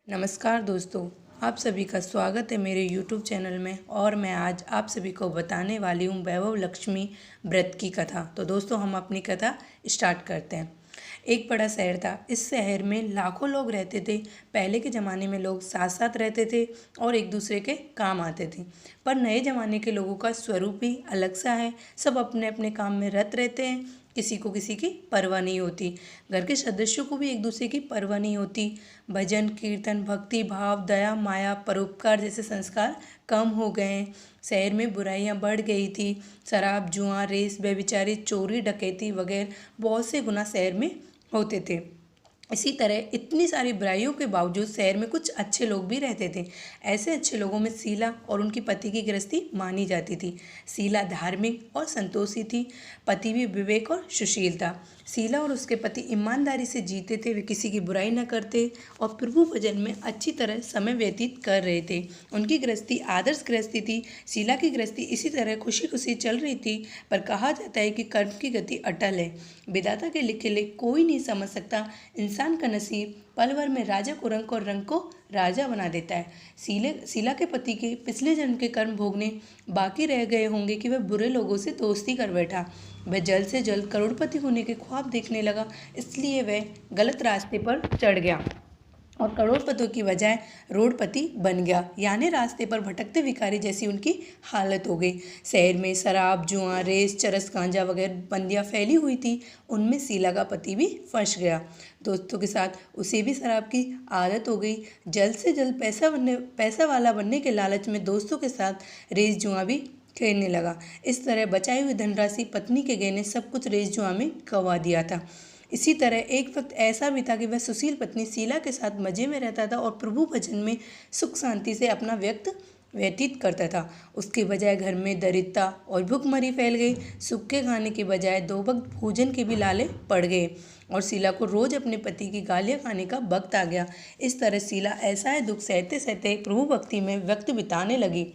नमस्कार दोस्तों, आप सभी का स्वागत है मेरे YouTube चैनल में। और मैं आज आप सभी को बताने वाली हूँ वैभव लक्ष्मी व्रत की कथा। तो दोस्तों, हम अपनी कथा स्टार्ट करते हैं। एक बड़ा शहर था। इस शहर में लाखों लोग रहते थे। पहले के ज़माने में लोग साथ साथ रहते थे और एक दूसरे के काम आते थे। पर नए ज़माने के लोगों का स्वरूप ही अलग सा है। सब अपने अपने काम में रत रहते हैं। किसी को किसी की परवाह नहीं होती। घर के सदस्यों को भी एक दूसरे की परवाह नहीं होती। भजन कीर्तन, भक्ति भाव, दया माया, परोपकार जैसे संस्कार कम हो गए। शहर में बुराइयां बढ़ गई थी। शराब, जुआ, रेस, व्यभिचारी, चोरी, डकैती वगैरह बहुत से गुनाह शहर में होते थे। इसी तरह इतनी सारी बुराइयों के बावजूद शहर में कुछ अच्छे लोग भी रहते थे। ऐसे अच्छे लोगों में शीला और उनके पति की गृहस्थी मानी जाती थी। शीला धार्मिक और संतोषी थी। पति भी विवेक और सुशील था। शीला और उसके पति ईमानदारी से जीते थे। वे किसी की बुराई न करते और प्रभु भजन में अच्छी तरह समय व्यतीत कर रहे थे। उनकी गृहस्थी आदर्श गृहस्थी थी। शीला की गृहस्थी इसी तरह खुशी खुशी चल रही थी। पर कहा जाता है कि कर्म की गति अटल है। विधाता के लिखे लेख कोई नहीं समझ सकता। इंसान का नसीब पल भर में राजा को रंग और रंग को राजा बना देता है। शीला के पति के पिछले जन्म के कर्म भोगने बाकी रह गए होंगे कि वह बुरे लोगों से दोस्ती कर बैठा। वह जल्द से जल्द करोड़पति होने के ख्वाब देखने लगा, इसलिए वह गलत रास्ते पर चढ़ गया और करोड़पतियों की बजाय रोडपति बन गया। यानी रास्ते पर भटकते भिखारी जैसी उनकी हालत हो गई। शहर में शराब, जुआ, रेस, चरस, गांजा वगैरह बंदियाँ फैली हुई थी। उनमें शीला का पति भी फंस गया। दोस्तों के साथ उसे भी शराब की आदत हो गई। जल्द से जल्द पैसा वाला बनने के लालच में दोस्तों के साथ रेस जुआ भी खेलने लगा। इस तरह बचाई हुई धनराशि, पत्नी के गहने, सब कुछ रेस जुआ में गंवा दिया था। इसी तरह एक वक्त ऐसा भी था कि वह सुशील पत्नी शीला के साथ मजे में रहता था और प्रभु भजन में सुख शांति से अपना व्यतीत करता था। उसके बजाय घर में दरिद्रता और भुखमरी फैल गई। सूखे खाने के बजाय दो वक्त भोजन के भी लाले पड़ गए और शीला को रोज अपने पति की गालियां खाने का वक्त आ गया। इस तरह शीला ऐसा है दुख सहते सहते प्रभु भक्ति में वक्त बिताने लगी।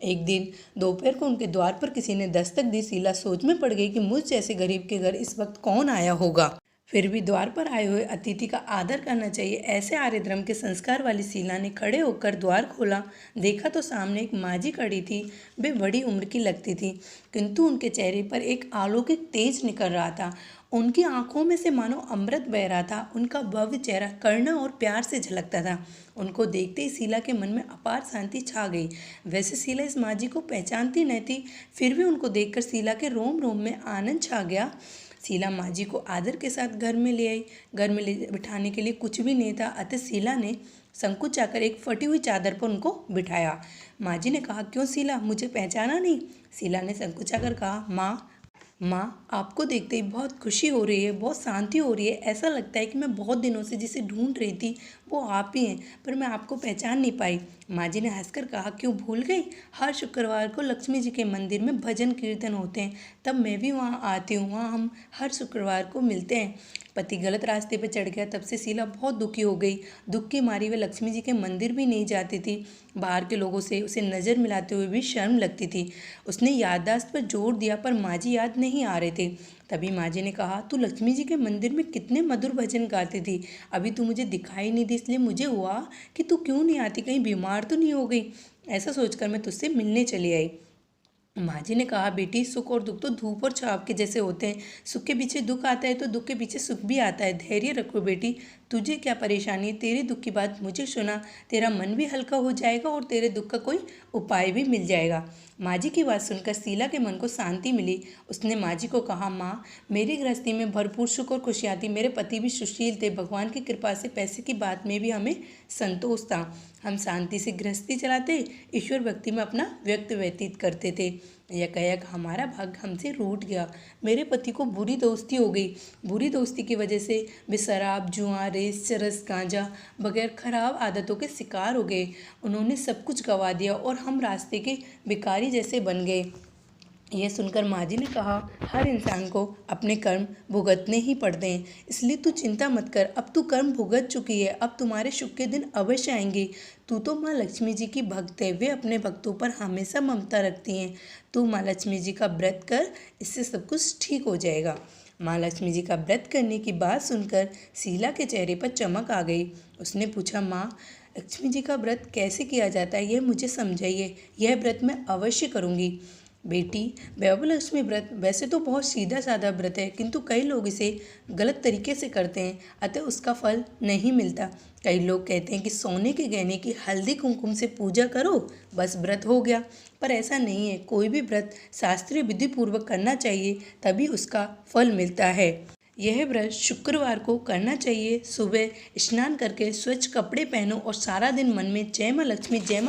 एक दिन दोपहर को उनके द्वार पर किसी ने दस्तक दी। शीला सोच में पड़ गई कि मुझ जैसे गरीब के घर इस वक्त कौन आया होगा। फिर भी द्वार पर आए हुए अतिथि का आदर करना चाहिए, ऐसे आर्य धर्म के संस्कार वाली शीला ने खड़े होकर द्वार खोला। देखा तो सामने एक माँझी खड़ी थी। वे बड़ी उम्र की लगती थी, किंतु उनके चेहरे पर एक अलौकिक तेज निकल रहा था। उनकी आंखों में से मानो अमृत बह रहा था। उनका भव्य चेहरा करुणा और प्यार से झलकता था। उनको देखते ही शीला के मन में अपार शांति छा गई। वैसे शीला इस माँझी को पहचानती न थी, फिर भी उनको देखकर शीला के रोम रोम में आनंद छा गया। शीला माँझी को आदर के साथ घर में ले आई। घर में ले बिठाने के लिए कुछ भी नहीं था, अतः शीला ने संकोच आकर एक फटी हुई चादर पर उनको बिठाया। माँझी ने कहा, क्यों शीला, मुझे पहचाना नहीं? शीला ने संकोच आकर कहा, माँ आपको देखते ही बहुत खुशी हो रही है, बहुत शांति हो रही है। ऐसा लगता है कि मैं बहुत दिनों से जिसे ढूंढ रही थी वो आप ही हैं, पर मैं आपको पहचान नहीं पाई। माँ जी ने हंसकर कहा, क्यों भूल गई? हर शुक्रवार को लक्ष्मी जी के मंदिर में भजन कीर्तन होते हैं, तब मैं भी वहाँ आती हूँ। वहाँ हम हर शुक्रवार को मिलते हैं। पति गलत रास्ते पर चढ़ गया, तब से शीला बहुत दुखी हो गई। दुख की मारी वह लक्ष्मी जी के मंदिर भी नहीं जाती थी। बाहर के लोगों से उसे नज़र मिलाते हुए भी शर्म लगती थी। उसने याददाश्त पर जोर दिया, पर माँ जी याद नहीं आ रहे थे। तभी माँ जी ने कहा, तू लक्ष्मी जी के मंदिर में कितने मधुर भजन गाती थी, अभी तू मुझे दिखाई नहीं दी, इसलिए मुझे हुआ कि तू क्यों नहीं आती, कहीं बीमार तो नहीं हो गई। ऐसा सोचकर मैं तुझसे मिलने चली आई। माँ जी ने कहा, बेटी, सुख और दुख तो धूप और छाव के जैसे होते हैं। सुख के पीछे दुख आता है तो दुख के पीछे सुख भी आता है। धैर्य रखो बेटी, तुझे क्या परेशानी है? तेरे दुख की बात मुझे सुना, तेरा मन भी हल्का हो जाएगा और तेरे दुख का कोई उपाय भी मिल जाएगा। माँ जी की बात सुनकर शीला के मन को शांति मिली। उसने माँ जी को कहा, माँ, मेरी गृहस्थी में भरपूर सुख और खुशियाँ थी। मेरे पति भी सुशील थे। भगवान की कृपा से पैसे की बात में भी हमें संतोष था। हम शांति से गृहस्थी चलाते, ईश्वर भक्ति में अपना व्यक्त व्यतीत करते थे। यह कहकर हमारा भाग्य हमसे रूठ गया। मेरे पति को बुरी दोस्ती हो गई। बुरी दोस्ती की वजह से वे शराब, जुआ, रेस, चरस, गांजा वगैरह खराब आदतों के शिकार हो गए। उन्होंने सब कुछ गंवा दिया और हम रास्ते के भिखारी जैसे बन गए। यह सुनकर माँ जी ने कहा, हर इंसान को अपने कर्म भुगतने ही पड़ते हैं, इसलिए तू चिंता मत कर। अब तू कर्म भुगत चुकी है, अब तुम्हारे सुख के दिन अवश्य आएंगे। तू तो माँ लक्ष्मी जी की भक्त है, वे अपने भक्तों पर हमेशा ममता रखती हैं। तू माँ लक्ष्मी जी का व्रत कर, इससे सब कुछ ठीक हो जाएगा। माँ लक्ष्मी जी का व्रत करने की बात सुनकर शीला के चेहरे पर चमक आ गई। उसने पूछा, माँ, लक्ष्मी जी का व्रत कैसे किया जाता है यह मुझे समझाइए, यह व्रत मैं अवश्य करूँगी। बेटी, वैभव लक्ष्मी व्रत वैसे तो बहुत सीधा साधा व्रत है, किंतु कई लोग इसे गलत तरीके से करते हैं, अतः उसका फल नहीं मिलता। कई लोग कहते हैं कि सोने के गहने की हल्दी कुमकुम से पूजा करो, बस व्रत हो गया। पर ऐसा नहीं है। कोई भी व्रत शास्त्रीय विधि पूर्वक करना चाहिए, तभी उसका फल मिलता है। यह व्रत शुक्रवार को करना चाहिए। सुबह स्नान करके स्वच्छ कपड़े पहनो और सारा दिन मन में जय माँ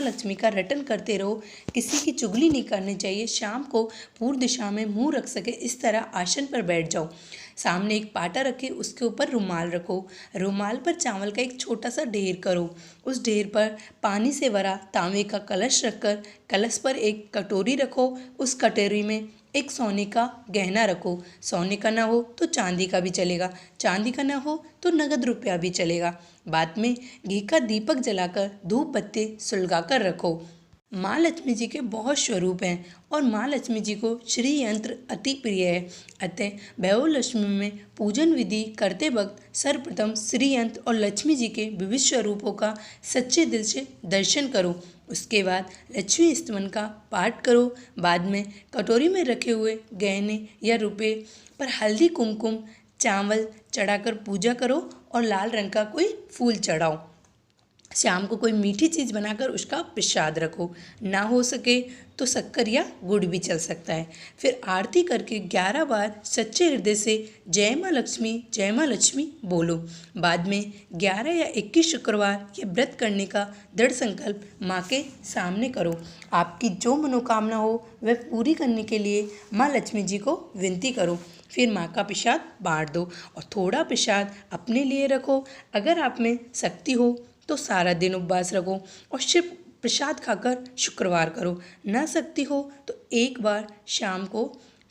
लक्ष्मी का रटन करते रहो। किसी की चुगली नहीं करनी चाहिए। शाम को पूर्व दिशा में मुंह रख सके इस तरह आसन पर बैठ जाओ। सामने एक पाटा रखे, उसके ऊपर रुमाल रखो। रुमाल पर चावल का एक छोटा सा ढेर करो। उस ढेर पर पानी से भरा तांबे का कलश रखकर कलश पर एक कटोरी रखो। उस कटोरी में एक सोने का गहना रखो। सोने का ना हो तो चांदी का भी चलेगा, चांदी का ना हो तो नगद रुपया भी चलेगा। बाद में घी का दीपक जलाकर धूप बत्ती सुलगा कर रखो। माँ लक्ष्मी जी के बहुत स्वरूप हैं और माँ लक्ष्मी जी को श्री यंत्र अति प्रिय है। अतः वैभव लक्ष्मी में पूजन विधि करते वक्त सर्वप्रथम श्री यंत्र और लक्ष्मी जी के विविध स्वरूपों का सच्चे दिल से दर्शन करो। उसके बाद लक्ष्मी स्तवन का पाठ करो। बाद में कटोरी में रखे हुए गहने या रुपये पर हल्दी कुमकुम चावल चढ़ाकर पूजा करो और लाल रंग का कोई फूल चढ़ाओ। शाम को कोई मीठी चीज़ बनाकर उसका प्रसाद रखो। ना हो सके तो शक्कर या गुड़ भी चल सकता है। फिर आरती करके 11 बार सच्चे हृदय से जय माँ लक्ष्मी बोलो। बाद में 11 या 21 शुक्रवार ये व्रत करने का दृढ़ संकल्प माँ के सामने करो। आपकी जो मनोकामना हो वह पूरी करने के लिए माँ लक्ष्मी जी को विनती करो। फिर माँ का प्रसाद बांट दो और थोड़ा प्रसाद अपने लिए रखो। अगर आप में शक्ति हो तो सारा दिन उपवास रखो और सिर्फ प्रसाद खाकर शुक्रवार करो। ना सकती हो तो एक बार शाम को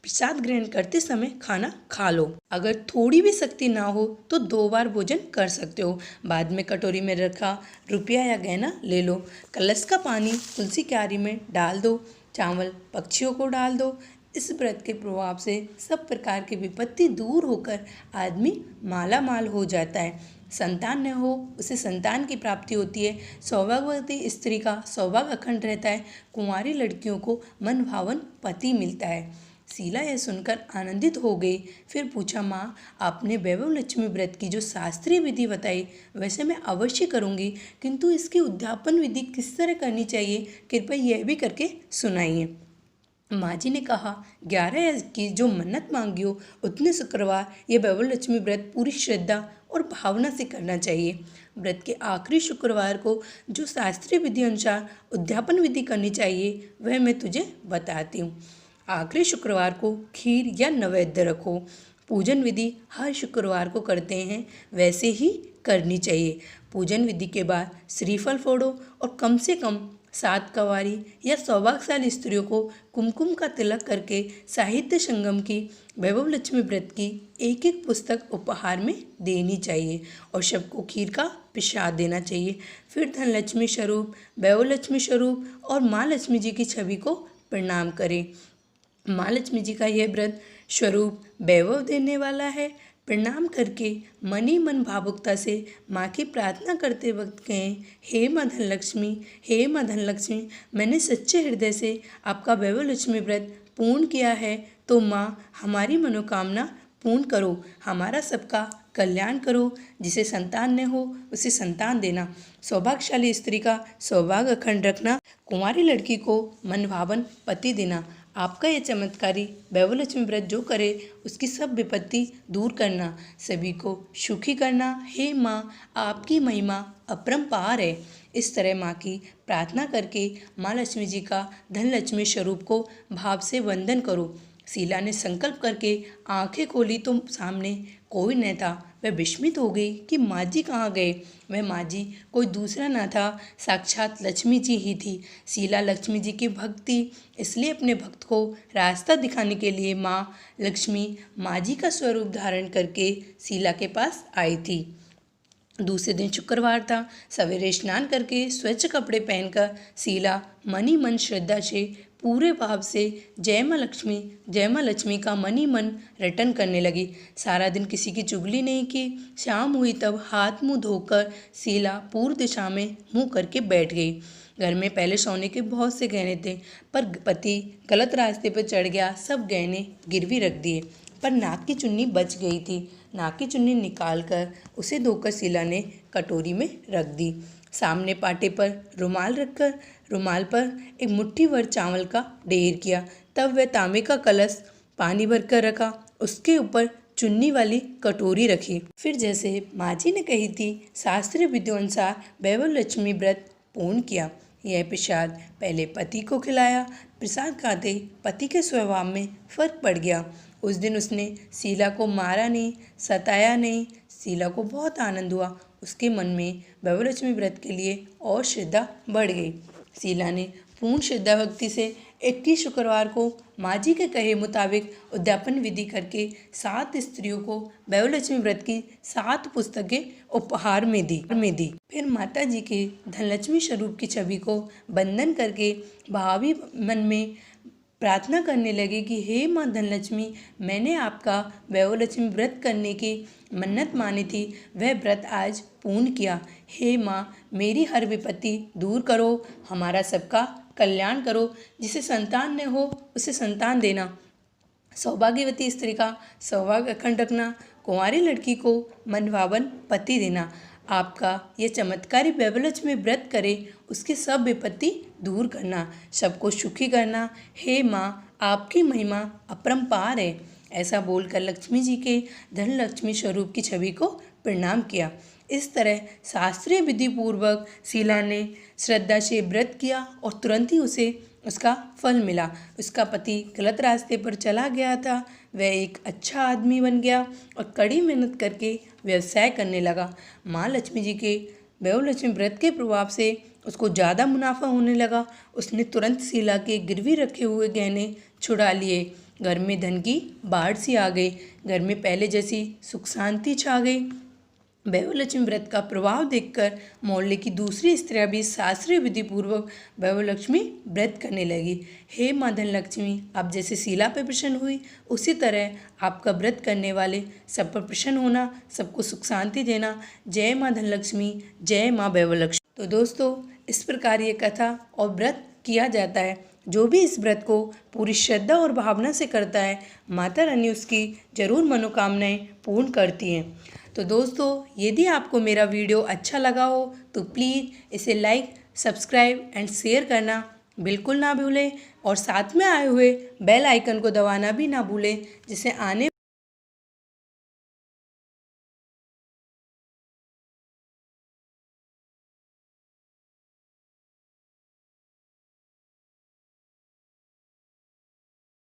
प्रसाद ग्रहण करते समय खाना खा लो। अगर थोड़ी भी शक्ति ना हो तो 2 बार भोजन कर सकते हो। बाद में कटोरी में रखा रुपया या गहना ले लो। कलश का पानी तुलसी क्यारी में डाल दो। चावल पक्षियों को डाल दो। इस व्रत के प्रभाव से सब प्रकार की विपत्ति दूर होकर आदमी माला माल हो जाता है। संतान न हो उसे संतान की प्राप्ति होती है। सौभाग्यवती स्त्री का सौभाग्य अखंड रहता है। कुंवारी लड़कियों को मन भावन पति मिलता है। शीला यह सुनकर आनंदित हो गई। फिर पूछा, माँ आपने वैभव लक्ष्मी व्रत की जो शास्त्रीय विधि बताई वैसे मैं अवश्य करूँगी, किंतु इसकी उद्यापन विधि किस तरह करनी चाहिए, कृपया यह भी करके सुनाइए। माँ जी ने कहा, 11 की जो मन्नत मांगी हो उतने शुक्रवार ये वैभव लक्ष्मी व्रत पूरी श्रद्धा और भावना से करना चाहिए। व्रत के आखिरी शुक्रवार को जो शास्त्रीय विधि अनुसार उद्यापन विधि करनी चाहिए वह मैं तुझे बताती हूँ। आखिरी शुक्रवार को खीर या नैवेद्य रखो। पूजन विधि हर शुक्रवार को करते हैं वैसे ही करनी चाहिए। पूजन विधि के बाद श्रीफल फोड़ो और कम से कम 7 कंवारी या सौभाग्यशाली स्त्रियों को कुमकुम का तिलक करके साहित्य संगम की वैभव लक्ष्मी व्रत की एक पुस्तक उपहार में देनी चाहिए और सबको खीर का प्रसाद देना चाहिए। फिर धन लक्ष्मी स्वरूप, वैभव लक्ष्मी स्वरूप और माँ लक्ष्मी जी की छवि को प्रणाम करें। माँ लक्ष्मी जी का यह व्रत स्वरूप वैभव देने वाला है। प्रणाम करके मन ही मन भावुकता से माँ की प्रार्थना करते वक्त कहें, हे माँ धनलक्ष्मी, हे माँ धनलक्ष्मी, मैंने सच्चे हृदय से आपका वैभव लक्ष्मी व्रत पूर्ण किया है, तो माँ हमारी मनोकामना पूर्ण करो, हमारा सबका कल्याण करो। जिसे संतान न हो उसे संतान देना, सौभाग्यशाली स्त्री का सौभाग्य अखंड रखना, कुंवारी लड़की को मनभावन पति देना। आपका यह चमत्कारी वैभव लक्ष्मी व्रत जो करे उसकी सब विपत्ति दूर करना, सभी को सुखी करना। हे माँ, आपकी महिमा अपरंपार है। इस तरह माँ की प्रार्थना करके माँ लक्ष्मी जी का धन लक्ष्मी स्वरूप को भाव से वंदन करो। शीला ने संकल्प करके आंखें खोली तो सामने कोई न था। वह विस्मित हो गई कि माँ जी कहाँ गए। वह माँ जी कोई दूसरा न था, साक्षात लक्ष्मी जी ही थी। शीला लक्ष्मी जी की भक्त थी, इसलिए अपने भक्त को रास्ता दिखाने के लिए माँ लक्ष्मी माँ जी का स्वरूप धारण करके शीला के पास आई थी। दूसरे दिन शुक्रवार था। सवेरे स्नान करके स्वच्छ कपड़े पहनकर शीला मनी मन श्रद्धा से पूरे भाव से जय माँ लक्ष्मी का मनी मन रटन करने लगी। सारा दिन किसी की चुगली नहीं की। शाम हुई तब हाथ मुंह धोकर शीला पूर्व दिशा में मुंह करके बैठ गई। घर में पहले सोने के बहुत से गहने थे, पर पति गलत रास्ते पर चढ़ गया। सब गहने गिरवी रख दिए, पर नाक की चुन्नी बच गई थी। नाक की चुन्नी निकालकर उसे धोकर शीला ने कटोरी में रख दी। सामने पाटे पर रुमाल रखकर रुमाल पर एक मुट्ठी भर चावल का ढेर किया। तब वह तांबे का कलश पानी भरकर रखा, उसके ऊपर चुन्नी वाली कटोरी रखी। फिर जैसे माँ जी ने कही थी, शास्त्रीय विधियों अनुसार वैभव लक्ष्मी व्रत पूर्ण किया। यह प्रसाद पहले पति को खिलाया। प्रसाद खाते पति के स्वभाव में फर्क पड़ गया। उस दिन उसने शीला को मारा नहीं, सताया नहीं। शीला को बहुत आनंद हुआ। उसके मन में वैभव लक्ष्मी व्रत के लिए और श्रद्धा बढ़ गई। शीला ने पूर्ण श्रद्धा भक्ति से 21 शुक्रवार को माँ जी के कहे मुताबिक उद्यापन विधि करके 7 स्त्रियों को वैभव लक्ष्मी व्रत की 7 पुस्तकें उपहार में दी। फिर माता जी के धनलक्ष्मी स्वरूप की छवि को वंदन करके भावी मन में प्रार्थना करने लगे कि हे माँ धनलक्ष्मी, मैंने आपका वैभव लक्ष्मी व्रत करने की मन्नत मानी थी, वह व्रत आज पूर्ण किया। हे माँ, मेरी हर विपत्ति दूर करो, हमारा सबका कल्याण करो। जिसे संतान न हो उसे संतान देना, सौभाग्यवती स्त्री का सौभाग्य अखंड रखना, कुंवारी लड़की को मनभावन पति देना। आपका यह चमत्कारी वैभव लक्ष्मी व्रत करे, उसकी सब विपत्ति दूर करना, सबको सुखी करना। हे माँ, आपकी महिमा अपरंपार है। ऐसा बोलकर लक्ष्मी जी के धनलक्ष्मी स्वरूप की छवि को प्रणाम किया। इस तरह शास्त्रीय विधि पूर्वक शीला ने श्रद्धा से व्रत किया और तुरंत ही उसे उसका फल मिला। उसका पति गलत रास्ते पर चला गया था, वह एक अच्छा आदमी बन गया और कड़ी मेहनत करके व्यवसाय करने लगा। माँ लक्ष्मी जी के वैभव लक्ष्मी व्रत के प्रभाव से उसको ज़्यादा मुनाफा होने लगा। उसने तुरंत शीला के गिरवी रखे हुए गहने छुड़ा लिए। घर में धन की बाढ़ सी आ गई। घर में पहले जैसी सुख शांति छा गई। वैभव लक्ष्मी व्रत का प्रभाव देखकर मोहल्ले की दूसरी स्त्रियां भी शास्त्रीय विधि पूर्वक वैभव लक्ष्मी व्रत करने लगी। हे माँ धनलक्ष्मी, आप जैसे शीला पर प्रसन्न हुई, उसी तरह आपका व्रत करने वाले सब पर प्रसन्न होना, सबको सुख शांति देना। जय माँ धनलक्ष्मी, जय माँ वैभव लक्ष्मी। तो दोस्तों, इस प्रकार ये कथा और व्रत किया जाता है। जो भी इस व्रत को पूरी श्रद्धा और भावना से करता है, माता रानी उसकी जरूर मनोकामनाएं पूर्ण करती हैं। तो दोस्तों, यदि आपको मेरा वीडियो अच्छा लगा हो तो प्लीज़ इसे लाइक, सब्सक्राइब एंड शेयर करना बिल्कुल ना भूलें और साथ में आए हुए बेल आइकन को दबाना भी ना भूलें, जिससे आने